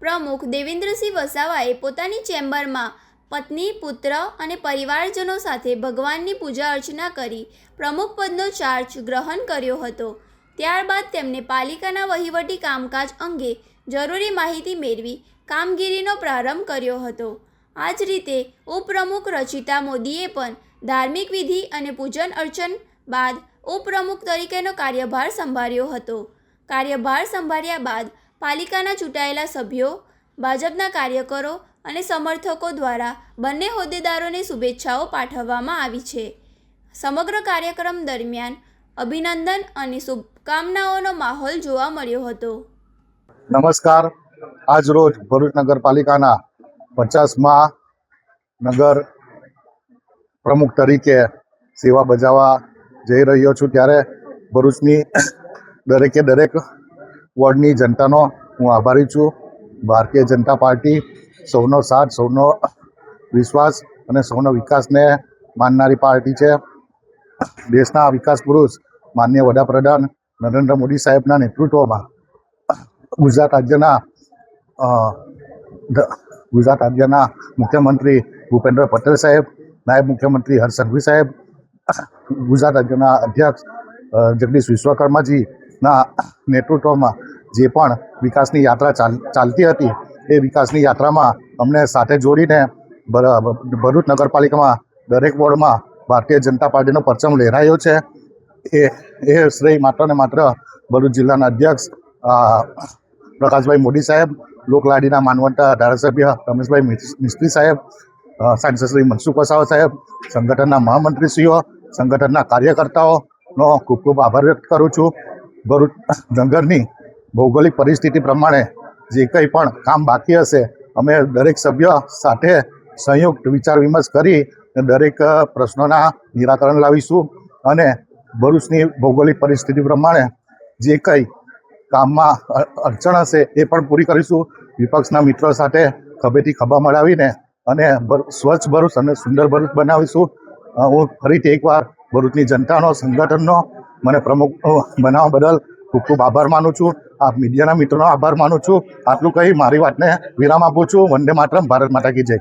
પ્રમુખ દેવેન્દ્રસિંહ વસાવાએ પોતાની ચેમ્બરમાં પત્ની, પુત્ર અને પરિવારજનો સાથે ભગવાનની પૂજા અર્ચના કરી પ્રમુખ પદનો ચાર્જ ગ્રહણ કર્યો હતો। ત્યારબાદ તેમને પાલિકાના વહીવટી કામકાજ અંગે જરૂરી માહિતી મેળવી કામગીરીનો પ્રારંભ કર્યો હતો। આ જ રીતે ઉપપ્રમુખ રચિતા મોદીએ પણ ધાર્મિક વિધિ અને પૂજન અર્ચન બાદ ઉપપ્રમુખ તરીકેનો કાર્યભાર સંભાળ્યો હતો। કાર્યભાર સંભાળ્યા બાદ પાલિકાના ચૂંટાયેલા સભ્યો, ભાજપના કાર્યકરો અને સમર્થકો દ્વારા બંને હોદ્દેદારોને શુભેચ્છાઓ પાઠવવામાં આવી છે। સમગ્ર કાર્યક્રમ દરમિયાન અભિનંદન અને શુભકામનાઓનો માહોલ જોવા મળ્યો હતો। નમસ્કાર। આજ રોજ ભરૂચ નગરપાલિકાના 50મા નગર પ્રમુખ તરીકે સેવા બજાવવા જઈ રહ્યો છું, ત્યારે ભરૂચની દરેક વોર્ડની જનતાનો હું આભારી છું। ભારતીય જનતા પાર્ટી સૌનો સાથ, સૌનો વિશ્વાસ અને સૌનો વિકાસને માનનારી પાર્ટી છે। દેશના વિકાસ પુરુષ માનનીય વડાપ્રધાન નરેન્દ્ર મોદી સાહેબના નેતૃત્વમાં ગુજરાત રાજ્યના મુખ્યમંત્રી ભૂપેન્દ્ર પટેલ સાહેબ, નાયબ મુખ્યમંત્રી હર્ષ સંઘવી સાહેબ, ગુજરાત રાજ્યના અધ્યક્ષ જગદીશ વિશ્વકર્માજીના નેતૃત્વમાં જે પણ વિકાસની યાત્રા ચાલતી હતી, એ વિકાસની યાત્રામાં અમને સાથે જોડીને ભરૂચ નગરપાલિકામાં દરેક વોર્ડમાં ભારતીય જનતા પાર્ટીનો પરચમ લહેરાયો છે। એ શ્રેય માત્ર ને માત્ર ભરૂચ જિલ્લાના અધ્યક્ષ પ્રકાશભાઈ મોદી સાહેબ, લોકલાડીના માનવંતા ધારાસભ્ય રમેશભાઈ મિસ્ત્રી સાહેબ, સાંસદ શ્રી મનસુખ વસાવા સાહેબ, સંગઠનના મહામંત્રીશ્રીઓ, સંગઠનના કાર્યકર્તાઓનો ખૂબ ખૂબ આભાર વ્યક્ત કરું છું। ભરૂચ નગરની ભૌગોલિક પરિસ્થિતિ પ્રમાણે જે કંઈ પણ કામ બાકી હશે, અમે દરેક સભ્ય સાથે સંયુક્ત વિચાર વિમર્શ કરી દરેક પ્રશ્નોના નિરાકરણ લાવીશું અને ભરૂચની ભૌગોલિક પરિસ્થિતિ પ્રમાણે જે કંઈ કામમાં અડચણ હશે એ પણ પૂરી કરીશું। વિપક્ષના મિત્રો સાથે ખભેથી ખભા મળાવીને અને સ્વચ્છ ભરૂચ અને સુંદર ભરૂચ બનાવીશું। હું ફરીથી એકવાર ભરૂચની જનતાનો, સંગઠનનો મને પ્રમુખ બનાવવા બદલ ખૂબ ખૂબ આભાર માનું છું। આપ મીડિયાના મિત્રોનો આભાર માનું છું। આટલું કહી મારી વાતને વિરામ આપું છું। વંદે માતરમ, ભારત માતા કી જય।